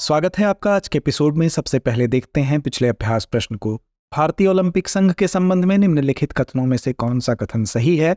स्वागत है आपका आज के एपिसोड में। सबसे पहले देखते हैं पिछले अभ्यास प्रश्न को। भारतीय ओलंपिक संघ के संबंध में निम्नलिखित कथनों में से कौन सा कथन सही है?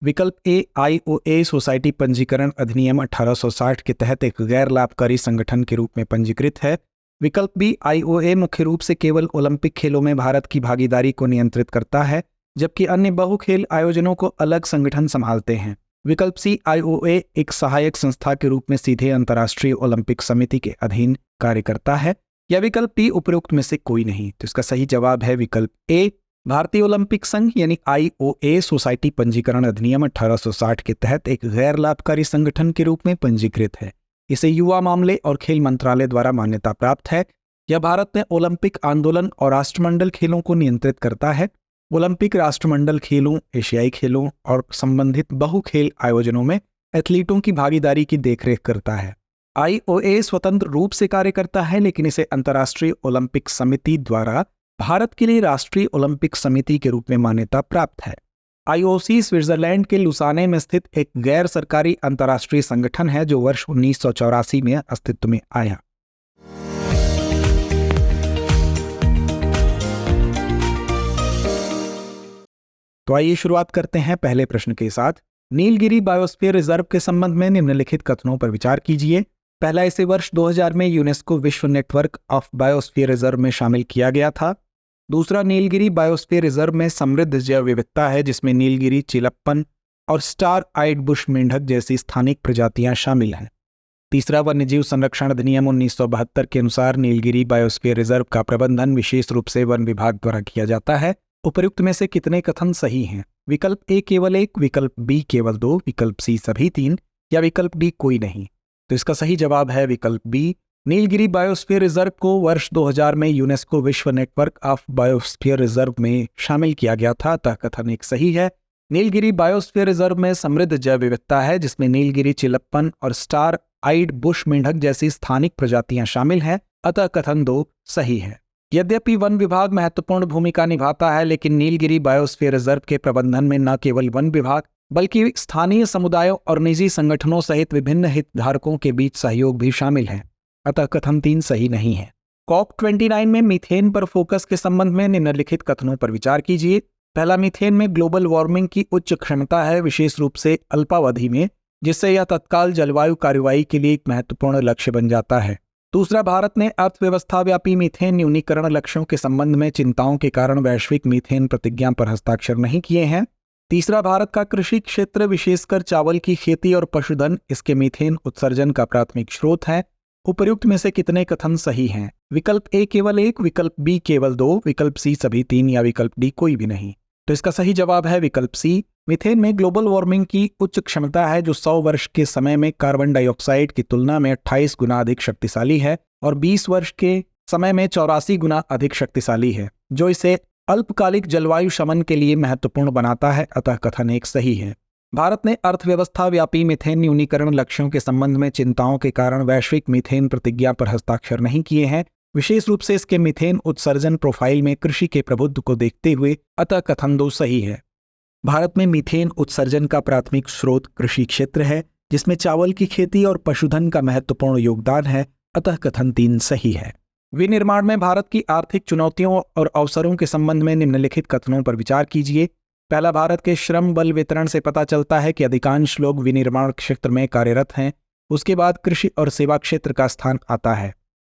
विकल्प ए, आईओए सोसाइटी पंजीकरण अधिनियम 1860 के तहत एक गैर लाभकारी संगठन के रूप में पंजीकृत है। विकल्प बी, आईओए मुख्य रूप से केवल ओलंपिक खेलों में भारत की भागीदारी को नियंत्रित करता है, जबकि अन्य बहु खेल आयोजनों को अलग संगठन संभालते हैं। विकल्प सी, आईओए एक सहायक संस्था के रूप में सीधे अंतर्राष्ट्रीय ओलंपिक समिति के अधीन कार्य करता है। या विकल्प डी, उपरोक्त में से कोई नहीं। तो इसका सही जवाब है विकल्प ए, भारतीय ओलंपिक संघ यानी आईओए सोसाइटी पंजीकरण अधिनियम 1860 के तहत एक गैर लाभकारी संगठन के रूप में पंजीकृत है। इसे युवा मामले और खेल मंत्रालय द्वारा मान्यता प्राप्त है। यह भारत में ओलंपिक आंदोलन और राष्ट्रमंडल खेलों को नियंत्रित करता है। ओलंपिक, राष्ट्रमंडल खेलों, एशियाई खेलों और संबंधित बहु खेल आयोजनों में एथलीटों की भागीदारी की देखरेख करता है। आईओए स्वतंत्र रूप से कार्य करता है, लेकिन इसे अंतर्राष्ट्रीय ओलंपिक समिति द्वारा भारत के लिए राष्ट्रीय ओलंपिक समिति के रूप में मान्यता प्राप्त है। आईओसी स्विट्जरलैंड के लुसाने में स्थित एक गैर सरकारी अंतर्राष्ट्रीय संगठन है जो वर्ष 1984 में अस्तित्व में आया। तो आइए शुरुआत करते हैं पहले प्रश्न के साथ। नीलगिरी बायोस्फीयर रिजर्व के संबंध में निम्नलिखित कथनों पर विचार कीजिए। पहला, इसे वर्ष 2000 में यूनेस्को विश्व नेटवर्क ऑफ बायोस्फीयर रिजर्व में शामिल किया गया था। दूसरा, नीलगिरी बायोस्फीयर रिजर्व में समृद्ध जैव विविधता है, जिसमें नीलगिरी, चिलप्पन और स्टार आइड बुश मेंढक जैसी स्थानिक प्रजातियां शामिल हैं। तीसरा, वन्यजीव संरक्षण अधिनियम 1972 के अनुसार नीलगिरी बायोस्फीयर रिजर्व का प्रबंधन विशेष रूप से वन विभाग द्वारा किया जाता है। उपयुक्त में से कितने कथन सही हैं? विकल्प ए केवल एक, विकल्प बी केवल दो, विकल्प सी सभी तीन, या विकल्प डी कोई नहीं। तो इसका सही जवाब है विकल्प बी। नीलगिरी बायोस्फीयर रिजर्व को वर्ष 2000 में यूनेस्को विश्व नेटवर्क ऑफ बायोस्फीयर रिजर्व में शामिल किया गया था, अतः कथन एक सही है। नीलगिरी बायोस्फीयर रिजर्व में समृद्ध जैव विविधता है, जिसमें नीलगिरी, चिलप्पन और स्टार आइड बुश मेंढक जैसी स्थानिक प्रजातियां शामिल हैं, अतः कथन 2 सही है। यद्यपि वन विभाग महत्वपूर्ण भूमिका निभाता है, लेकिन नीलगिरी बायोस्फीयर रिजर्व के प्रबंधन में न केवल वन विभाग बल्कि स्थानीय समुदायों और निजी संगठनों सहित विभिन्न हितधारकों के बीच सहयोग भी शामिल है, अतः कथन 3 सही नहीं है। COP29 में मीथेन पर फोकस के संबंध में निम्नलिखित कथनों पर विचार कीजिए। पहला, मीथेन में ग्लोबल वार्मिंग की उच्च क्षमता है, विशेष रूप से अल्पावधि में, जिससे यह तत्काल जलवायु कार्रवाई के लिए एक महत्वपूर्ण लक्ष्य बन जाता है। दूसरा, भारत ने अर्थव्यवस्था व्यापी मीथेन न्यूनीकरण लक्ष्यों के संबंध में चिंताओं के कारण वैश्विक मीथेन प्रतिज्ञा पर हस्ताक्षर नहीं किए हैं। तीसरा, भारत का कृषि क्षेत्र, विशेषकर चावल की खेती और पशुधन, इसके मीथेन उत्सर्जन का प्राथमिक स्रोत है। उपर्युक्त में से कितने कथन सही हैं? विकल्प ए केवल एक, विकल्प बी केवल दो, विकल्प सी सभी तीन, या विकल्प डी कोई भी नहीं। तो इसका सही जवाब है विकल्प सी। मीथेन में ग्लोबल वार्मिंग की उच्च क्षमता है, जो 100 वर्ष के समय में कार्बन डाइऑक्साइड की तुलना में 28 गुना अधिक शक्तिशाली है और 20 वर्ष के समय में 84 गुना अधिक शक्तिशाली है, जो इसे अल्पकालिक जलवायु शमन के लिए महत्वपूर्ण बनाता है, अतः कथन 1 सही है। भारत ने अर्थव्यवस्था व्यापी मीथेन न्यूनीकरण लक्ष्यों के संबंध में चिंताओं के कारण वैश्विक मीथेन प्रतिज्ञा पर हस्ताक्षर नहीं किए हैं, विशेष रूप से इसके मीथेन उत्सर्जन प्रोफाइल में कृषि के प्रभुत्व को देखते हुए, अतः कथन 2 सही है। भारत में मीथेन उत्सर्जन का प्राथमिक स्रोत कृषि क्षेत्र है, जिसमें चावल की खेती और पशुधन का महत्वपूर्ण योगदान है, अतः कथन 3 सही है। विनिर्माण में भारत की आर्थिक चुनौतियों और अवसरों के संबंध में निम्नलिखित कथनों पर विचार कीजिए। पहला, भारत के श्रम बल वितरण से पता चलता है कि अधिकांश लोग विनिर्माण क्षेत्र में कार्यरत हैं। उसके बाद कृषि और सेवा क्षेत्र का स्थान आता है।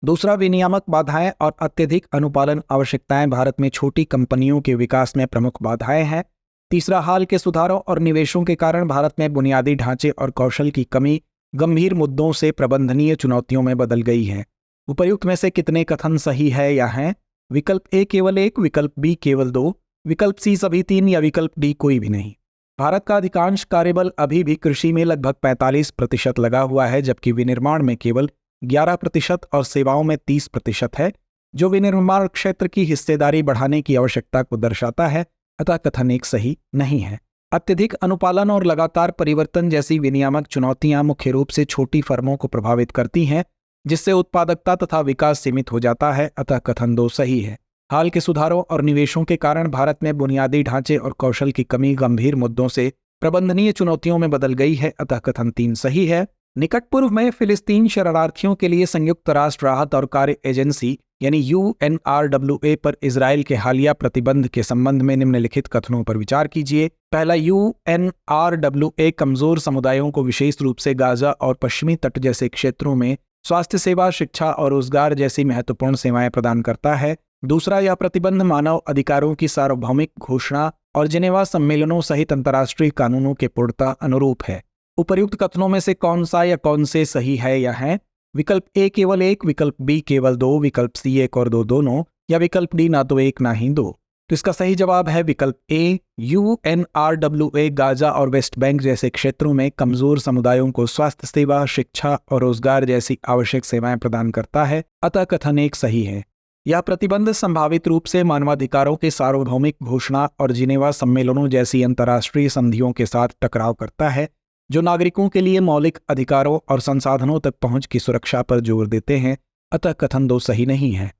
दूसरा, विनियामक बाधाएं और अत्यधिक अनुपालन आवश्यकताएं भारत में छोटी कंपनियों के विकास में प्रमुख बाधाएं हैं। तीसरा, हाल के सुधारों और निवेशों के कारण भारत में बुनियादी ढांचे और कौशल की कमी गंभीर मुद्दों से प्रबंधनीय चुनौतियों में बदल गई है। उपर्युक्त में से कितने कथन सही है या हैं? विकल्प ए केवल एक, विकल्प बी केवल दो, विकल्प सी सभी तीन, या विकल्प डी कोई भी नहीं। भारत का अधिकांश कार्यबल अभी भी कृषि में लगभग 45% लगा हुआ है, जबकि विनिर्माण में केवल 11% और सेवाओं में 30% है, जो विनिर्माण क्षेत्र की हिस्सेदारी बढ़ाने की आवश्यकता को दर्शाता है, अतः कथन 1 सही नहीं है। अत्यधिक अनुपालन और लगातार परिवर्तन जैसी विनियामक चुनौतियां मुख्य रूप से छोटी फर्मों को प्रभावित करती हैं, जिससे उत्पादकता तथा विकास सीमित हो जाता है, अतः कथन 2 सही है। हाल के सुधारों और निवेशों के कारण भारत में बुनियादी ढांचे और कौशल की कमी गंभीर मुद्दों से प्रबंधनीय चुनौतियों में बदल गई है, अतः कथन 3 सही है। निकट पूर्व में फिलिस्तीन शरणार्थियों के लिए संयुक्त राष्ट्र राहत और कार्य एजेंसी यानी UNRWA पर इजराइल के हालिया प्रतिबंध के संबंध में निम्नलिखित कथनों पर विचार कीजिए। पहला, UNRWA कमजोर समुदायों को विशेष रूप से गाजा और पश्चिमी तट जैसे क्षेत्रों में स्वास्थ्य सेवा, शिक्षा और रोजगार जैसी महत्वपूर्ण सेवाएं प्रदान करता है। दूसरा, यह प्रतिबंध मानव अधिकारों की सार्वभौमिक घोषणा और जिनेवा सम्मेलनों सहित अंतर्राष्ट्रीय कानूनों के पूर्णतः अनुरूप है। उपर्युक्त कथनों में से कौन सा या कौन से सही है या है? विकल्प ए केवल एक, विकल्प बी केवल दो, विकल्प सी एक और दो दोनों, या विकल्प डी ना तो एक ना ही दो। तो इसका सही जवाब है विकल्प ए। UNRWA गाजा और वेस्ट बैंक जैसे क्षेत्रों में कमजोर समुदायों को स्वास्थ्य सेवा, शिक्षा और रोजगार जैसी आवश्यक सेवाएं प्रदान करता है, अतः कथन एक सही है। यह प्रतिबंध संभावित रूप से मानवाधिकारों के सार्वभौमिक घोषणा और जिनेवा सम्मेलनों जैसी अंतर्राष्ट्रीय संधियों के साथ टकराव करता है, जो नागरिकों के लिए मौलिक अधिकारों और संसाधनों तक पहुंच की सुरक्षा पर जोर देते हैं, अतः कथन दो सही नहीं है।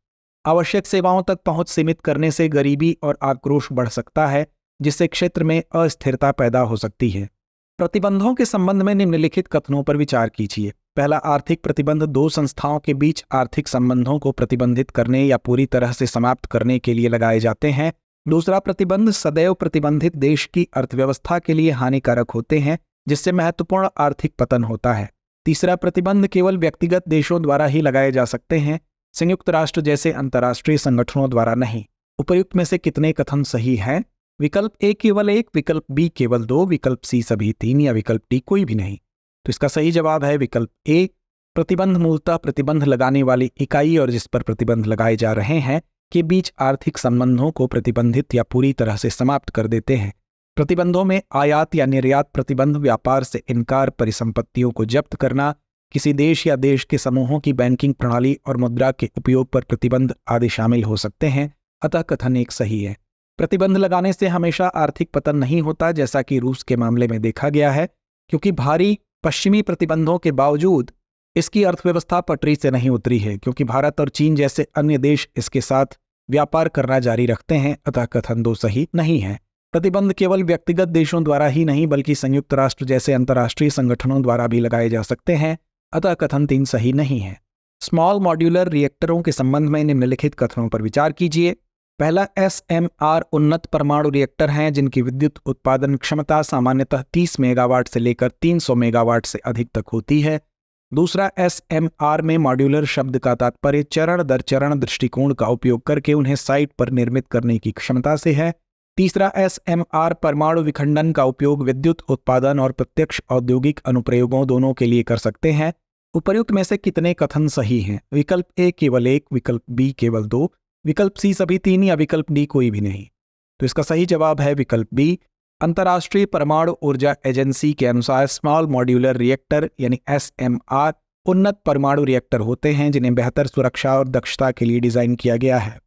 आवश्यक सेवाओं तक पहुंच सीमित करने से गरीबी और आक्रोश बढ़ सकता है, जिससे क्षेत्र में अस्थिरता पैदा हो सकती है। प्रतिबंधों के संबंध में निम्नलिखित कथनों पर विचार कीजिए। पहला, आर्थिक प्रतिबंध दो संस्थाओं के बीच आर्थिक संबंधों को प्रतिबंधित करने या पूरी तरह से समाप्त करने के लिए लगाए जाते हैं। दूसरा, प्रतिबंध सदैव प्रतिबंधित देश की अर्थव्यवस्था के लिए हानिकारक होते हैं, जिससे महत्वपूर्ण आर्थिक पतन होता है। तीसरा, प्रतिबंध केवल व्यक्तिगत देशों द्वारा ही लगाए जा सकते हैं, संयुक्त राष्ट्र जैसे अंतर्राष्ट्रीय संगठनों द्वारा नहीं। उपर्युक्त में से कितने कथन सही हैं? विकल्प ए केवल एक, विकल्प बी केवल दो, विकल्प सी सभी तीन, या विकल्प डी कोई भी नहीं। तो इसका सही जवाब है विकल्प ए। प्रतिबंध मूलतः प्रतिबंध लगाने वाली इकाई और जिस पर प्रतिबंध लगाए जा रहे हैं के बीच आर्थिक संबंधों को प्रतिबंधित या पूरी तरह से समाप्त कर देते हैं। प्रतिबंधों में आयात या निर्यात प्रतिबंध, व्यापार से इनकार, परिसंपत्तियों को जब्त करना, किसी देश या देश के समूहों की बैंकिंग प्रणाली और मुद्रा के उपयोग पर प्रतिबंध आदि शामिल हो सकते हैं, अतः कथन एक सही है। प्रतिबंध लगाने से हमेशा आर्थिक पतन नहीं होता, जैसा कि रूस के मामले में देखा गया है, क्योंकि भारी पश्चिमी प्रतिबंधों के बावजूद इसकी अर्थव्यवस्था पटरी से नहीं उतरी है, क्योंकि भारत और चीन जैसे अन्य देश इसके साथ व्यापार करना जारी रखते हैं, अतः कथन दो सही नहीं है। प्रतिबंध केवल व्यक्तिगत देशों द्वारा ही नहीं बल्कि संयुक्त राष्ट्र जैसे अंतर्राष्ट्रीय संगठनों द्वारा भी लगाए जा सकते हैं, अतः कथन तीन सही नहीं है। स्मॉल मॉड्यूलर रिएक्टरों के संबंध में निम्नलिखित कथनों पर विचार कीजिए। पहला, SMR उन्नत परमाणु रिएक्टर हैं जिनकी विद्युत उत्पादन क्षमता सामान्यतः 30 मेगावाट से लेकर 300 मेगावाट से अधिक तक होती है। दूसरा, SMR में मॉड्यूलर शब्द का तात्पर्य चरण दर चरण दृष्टिकोण का उपयोग करके उन्हें साइट पर निर्मित करने की क्षमता से है। तीसरा, SMR परमाणु विखंडन का उपयोग विद्युत उत्पादन और प्रत्यक्ष औद्योगिक अनुप्रयोगों दोनों के लिए कर सकते हैं। उपर्युक्त में से कितने कथन सही हैं? विकल्प ए केवल एक, विकल्प बी केवल दो, विकल्प सी सभी तीन, या विकल्प डी कोई भी नहीं। तो इसका सही जवाब है विकल्प बी। अंतर्राष्ट्रीय परमाणु ऊर्जा एजेंसी के अनुसार स्मॉल मॉड्यूलर रिएक्टर यानी SMR उन्नत परमाणु रिएक्टर होते हैं जिन्हें बेहतर सुरक्षा और दक्षता के लिए डिजाइन किया गया है।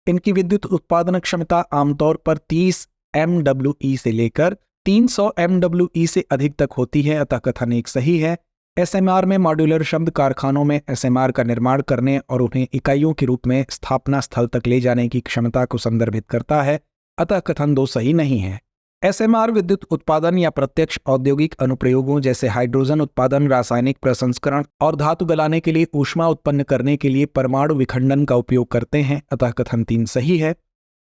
इनकी विद्युत उत्पादन क्षमता आमतौर पर 30 MWE से लेकर 300 MWE से अधिक तक होती है, अतः कथन एक सही है। SMR में मॉड्यूलर शब्द कारखानों में SMR का निर्माण करने और उन्हें इकाइयों के रूप में स्थापना स्थल तक ले जाने की क्षमता को संदर्भित करता है, अतः कथन दो सही नहीं है। SMR विद्युत उत्पादन या प्रत्यक्ष औद्योगिक अनुप्रयोगों जैसे हाइड्रोजन उत्पादन, रासायनिक प्रसंस्करण और धातु गलाने के लिए ऊष्मा उत्पन्न करने के लिए परमाणु विखंडन का उपयोग करते हैं, अतः कथन तीन सही है।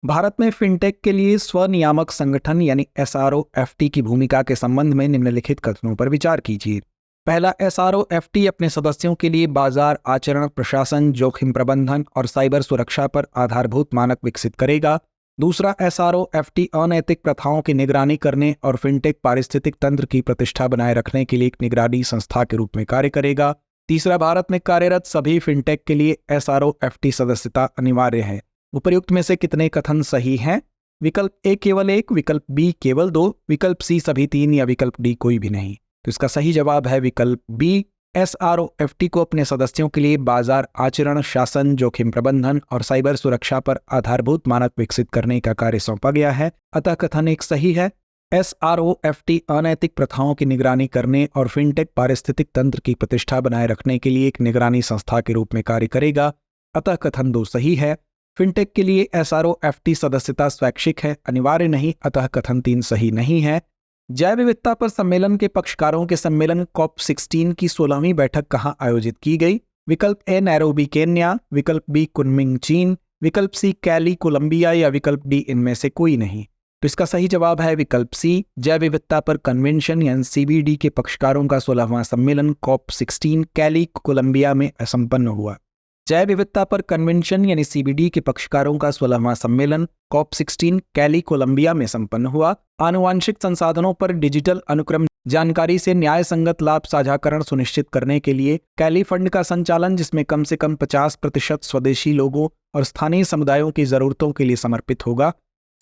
भारत में फिनटेक के लिए स्वनियामक संगठन यानी SRO-FT की भूमिका के संबंध में निम्नलिखित कथनों पर विचार कीजिए। पहला, SRO-FT अपने सदस्यों के लिए बाजार आचरण, प्रशासन, जोखिम प्रबंधन और साइबर सुरक्षा पर आधारभूत मानक विकसित करेगा। दूसरा, SRO-FT अनैतिक प्रथाओं की निगरानी करने और फिनटेक पारिस्थितिक तंत्र की प्रतिष्ठा बनाए रखने के लिए एक निगरानी संस्था के रूप में कार्य करेगा। तीसरा, भारत में कार्यरत सभी फिनटेक के लिए SRO-FT सदस्यता अनिवार्य है। उपर्युक्त में से कितने कथन सही हैं? विकल्प ए केवल एक, विकल्प बी केवल दो, विकल्प सी सभी तीन, या विकल्प डी कोई भी नहीं। तो इसका सही जवाब है विकल्प बी। SRO-FT को अपने सदस्यों के लिए बाजार आचरण, शासन, जोखिम प्रबंधन और साइबर सुरक्षा पर आधारभूत मानक विकसित करने का कार्य सौंपा गया है, अतः कथन एक सही है। SRO-FT अनैतिक प्रथाओं की निगरानी करने और फिनटेक पारिस्थितिक तंत्र की प्रतिष्ठा बनाए रखने के लिए एक निगरानी संस्था के रूप में कार्य करेगा, अतः कथन दो सही है। फिनटेक के लिए SRO-FT सदस्यता स्वैच्छिक है, अनिवार्य नहीं, अतः कथन तीन सही नहीं है। जैव विविधता पर सम्मेलन के पक्षकारों के सम्मेलन COP16 की 16वीं बैठक कहाँ आयोजित की गई? विकल्प ए नैरोबी केन्या, विकल्प बी कुनमिंग चीन, विकल्प सी कैली कोलंबिया या विकल्प डी इनमें से कोई नहीं। तो इसका सही जवाब है विकल्प सी, जैव विविधता पर कन्वेंशन यानी CBD के पक्षकारों का 16वां सम्मेलन COP16 कैली कोलंबिया में संपन्न हुआ। जैव विविधता पर कन्वेंशन यानी CBD के पक्षकारों का 16वां सम्मेलन COP16 कैली कोलंबिया में संपन्न हुआ। आनुवांशिक संसाधनों पर डिजिटल अनुक्रम जानकारी से न्याय संगत लाभ साझाकरण सुनिश्चित करने के लिए कैली फंड का संचालन, जिसमें कम से कम 50% स्वदेशी लोगों और स्थानीय समुदायों की जरूरतों के लिए समर्पित होगा।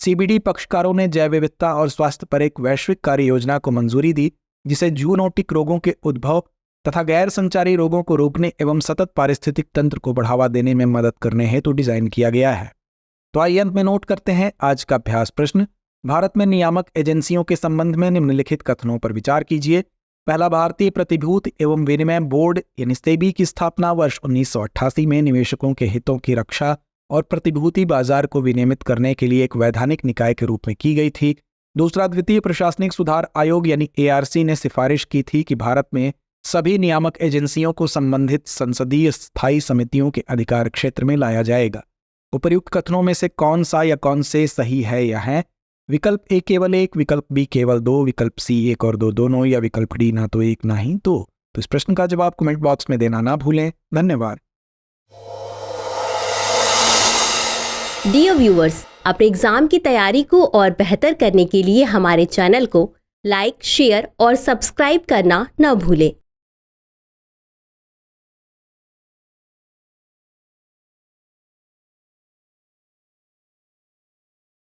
CBD पक्षकारों ने जैव विविधता और स्वास्थ्य पर एक वैश्विक कार्य योजना को मंजूरी दी, जिसे जूनोटिक रोगों के उद्भव तथा गैर संचारी रोगों को रोकने एवं सतत पारिस्थितिक तंत्र को बढ़ावा देने में मदद करने हेतु डिजाइन किया गया है। तो आइए अंत में नोट करते हैं आज का अभ्यास प्रश्न। भारत में नियामक एजेंसियों के संबंध में निम्नलिखित कथनों पर विचार कीजिए। पहला, भारतीय प्रतिभूति एवं विनिमय बोर्ड यानी सेबी की स्थापना वर्ष 1988 में निवेशकों के हितों की रक्षा और प्रतिभूति बाजार को विनियमित करने के लिए एक वैधानिक निकाय के रूप में की गई थी। दूसरा, द्वितीय प्रशासनिक सुधार आयोग यानी ARC ने सिफारिश की थी कि भारत में सभी नियामक एजेंसियों को संबंधित संसदीय स्थायी समितियों के अधिकार क्षेत्र में लाया जाएगा। उपर्युक्त कथनों में से कौन सा या कौन से सही है या है? विकल्प ए केवल एक, विकल्प बी केवल दो, विकल्प सी एक और दो दोनों, या विकल्प डी ना तो एक ना ही दो। तो इस प्रश्न का जवाब कमेंट बॉक्स में देना ना भूलें। धन्यवाद। डियर व्यूअर्स, अपने एग्जाम की तैयारी को और बेहतर करने के लिए हमारे चैनल को लाइक, शेयर और सब्सक्राइब करना न भूलें।